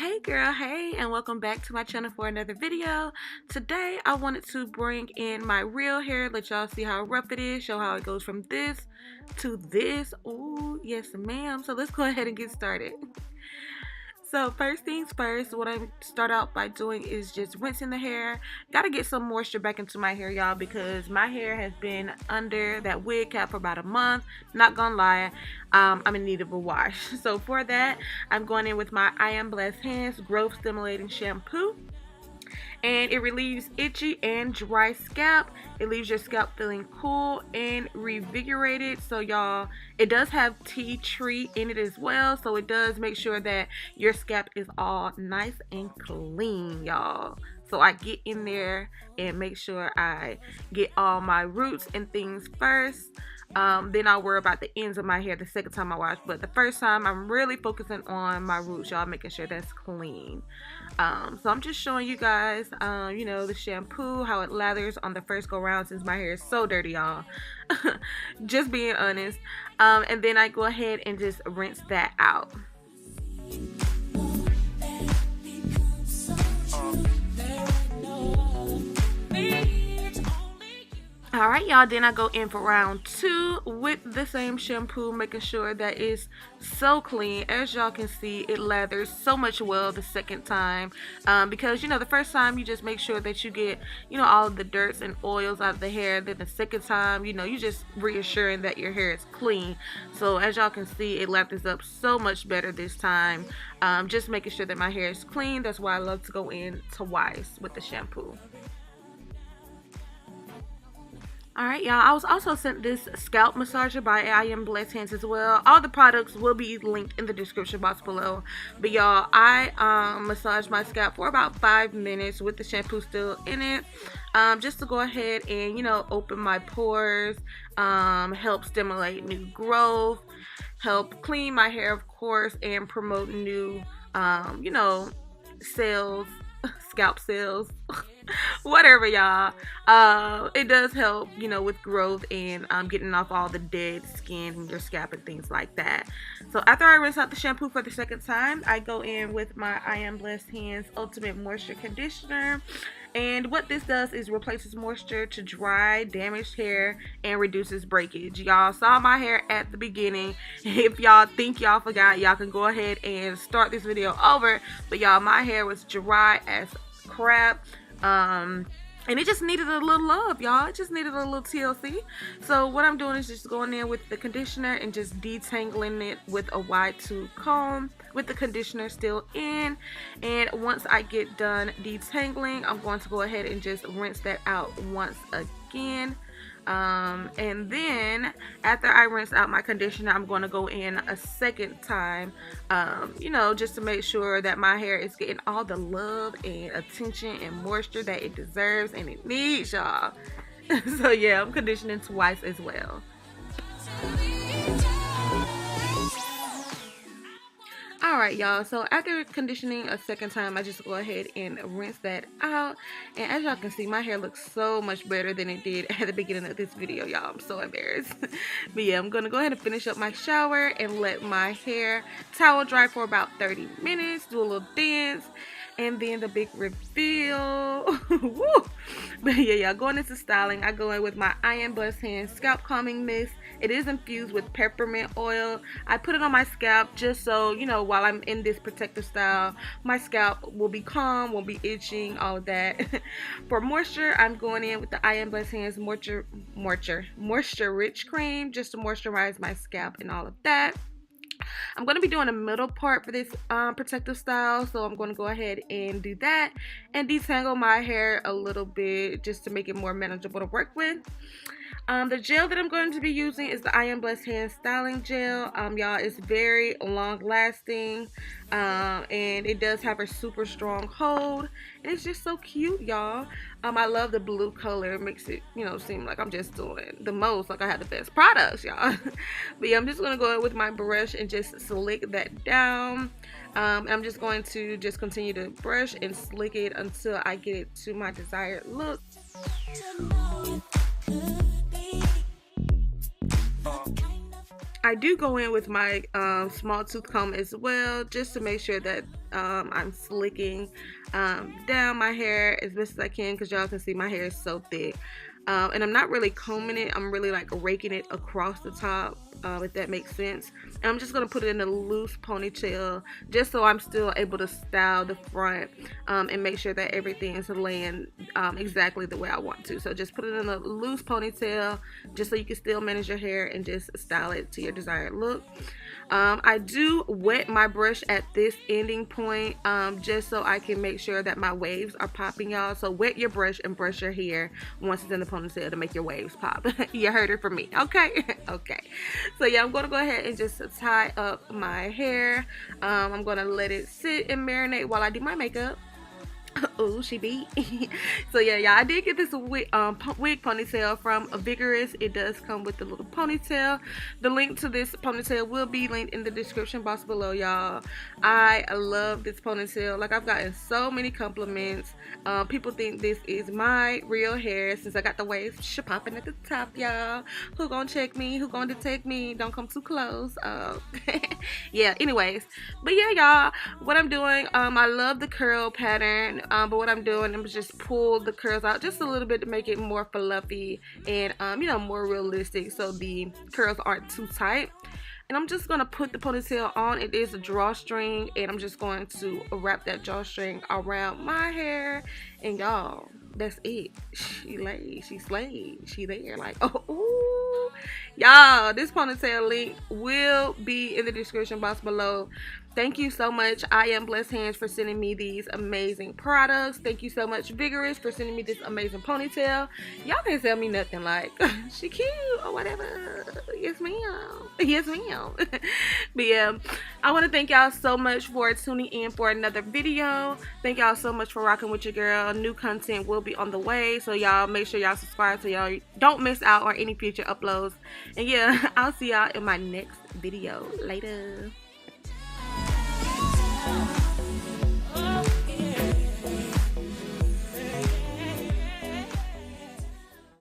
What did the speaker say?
Hey girl, hey, and welcome back to my channel for another video. Today I wanted to bring in my real hair, let y'all see how rough it is, show how it goes from this to this. Oh yes ma'am. So let's go ahead and get started. So first things first, what I start out by doing is just rinsing the hair. Gotta get some moisture back into my hair, y'all, because my hair has been under that wig cap for about a month. Not gonna lie, I'm in need of a wash. So for that, I'm going in with my I Am Blessed Hands Growth Stimulating Shampoo. And it relieves itchy and dry scalp. It leaves your scalp feeling cool and revigorated. So y'all, it does have tea tree in it as well, so it does make sure that your scalp is all nice and clean, y'all. So I get in there and make sure I get all my roots and things first. Then I'll worry about the ends of my hair the second time I wash, but the first time I'm really focusing on my roots, y'all, making sure that's clean. So I'm just showing you guys you know, the shampoo, how it lathers on the first go round, since my hair is so dirty, y'all. Just being honest. And then I go ahead and just rinse that out. Alright y'all, then I go in for round 2 with the same shampoo, making sure that it's so clean. As y'all can see, it lathers so much well the second time, because, you know, the first time you just make sure that you get, you know, all of the dirts and oils out of the hair. Then the second time, you know, you just reassuring that your hair is clean. So as y'all can see, it lathers up so much better this time. Just making sure that my hair is clean. That's why I love to go in twice with the shampoo. Alright y'all, I was also sent this scalp massager by I Am Blessed Hands as well. All the products will be linked in the description box below. But y'all, I massaged my scalp for about 5 minutes with the shampoo still in it. Just to go ahead and, you know, open my pores, help stimulate new growth, help clean my hair, of course, and promote new, you know, cells, scalp cells. Whatever, y'all. It does help, you know, with growth and getting off all the dead skin in your scalp and things like that. So after I rinse out the shampoo for the second time, I go in with my I Am Blessed Hands Ultimate Moisture Conditioner. And what this does is replaces moisture to dry, damaged hair and reduces breakage. Y'all saw my hair at the beginning. If y'all think y'all forgot, y'all can go ahead and start this video over. But y'all, my hair was dry as crap. And it just needed a little love, y'all. It just needed a little TLC. So what I'm doing is just going in with the conditioner and just detangling it with a wide tooth comb with the conditioner still in. And once I get done detangling, I'm going to go ahead and just rinse that out once again. And then after I rinse out my conditioner, I'm going to go in a second time, you know, just to make sure that my hair is getting all the love and attention and moisture that it deserves and it needs, y'all. So yeah, I'm conditioning twice as well. Alright y'all, so after conditioning a second time, I just go ahead and rinse that out. And as y'all can see, my hair looks so much better than it did at the beginning of this video, y'all. I'm so embarrassed. But yeah, I'm gonna go ahead and finish up my shower and let my hair towel dry for about 30 minutes, do a little dance, and then the big reveal. Woo! But yeah, y'all, going into styling, I go in with my I Am Blessed Hands Scalp Calming Mist. It is infused with peppermint oil. I put it on my scalp just so, you know, while I'm in this protective style, my scalp will be calm, won't be itching, all of that. For moisture, I'm going in with the I Am Blessed Hands Moisture Rich Cream, just to moisturize my scalp and all of that. I'm going to be doing a middle part for this protective style, so I'm going to go ahead and do that and detangle my hair a little bit just to make it more manageable to work with. The gel that I'm going to be using is the I Am Blessed Hands Styling Gel. Y'all, it's very long lasting, and it does have a super strong hold, and it's just so cute, y'all. I love the blue color. It makes it, you know, seem like I'm just doing the most, like I have the best products, y'all. But yeah, I'm just gonna go in with my brush and just slick that down. I'm just going to just continue to brush and slick it until I get it to my desired look. I do go in with my small tooth comb as well, just to make sure that I'm slicking down my hair as best as I can, because y'all can see my hair is so thick. And I'm not really combing it, I'm really like raking it across the top, if that makes sense. And I'm just going to put it in a loose ponytail, just so I'm still able to style the front, and make sure that everything is laying exactly the way I want to. So just put it in a loose ponytail, just so you can still manage your hair and just style it to your desired look. I do wet my brush at this ending point, just so I can make sure that my waves are popping, y'all. So wet your brush and brush your hair once it's in the ponytail to make your waves pop. You heard it from me, okay? Okay. So yeah, I'm gonna go ahead and just tie up my hair. I'm gonna let it sit and marinate while I do my makeup. Oh, she beat. So yeah, y'all, I did get this wig ponytail from Vigorous. It does come with the little ponytail. The link to this ponytail will be linked in the description box below, y'all. I love this ponytail. Like, I've gotten so many compliments. People think this is my real hair since I got the waves popping at the top, y'all. Who gonna check me? Who gonna detect me? Don't come too close. Yeah, anyways, but yeah, y'all, what I'm doing, I love the curl pattern. But what I'm doing, I'm just pull the curls out just a little bit to make it more fluffy and you know, more realistic, so the curls aren't too tight. And I'm just gonna put the ponytail on. It is a drawstring, and I'm just going to wrap that drawstring around my hair. And y'all, that's it. She laid, she slayed, she there. Like, oh, ooh. Y'all, this ponytail link will be in the description box below. Thank you so much, I Am Blessed Hands, for sending me these amazing products. Thank you so much, Vigorous, for sending me this amazing ponytail. Y'all can't tell me nothing like, she cute or whatever. Yes, ma'am. Yes, ma'am. But yeah, I want to thank y'all so much for tuning in for another video. Thank y'all so much for rocking with your girl. New content will be on the way, so y'all make sure y'all subscribe so y'all don't miss out on any future uploads. And yeah, I'll see y'all in my next video. Later.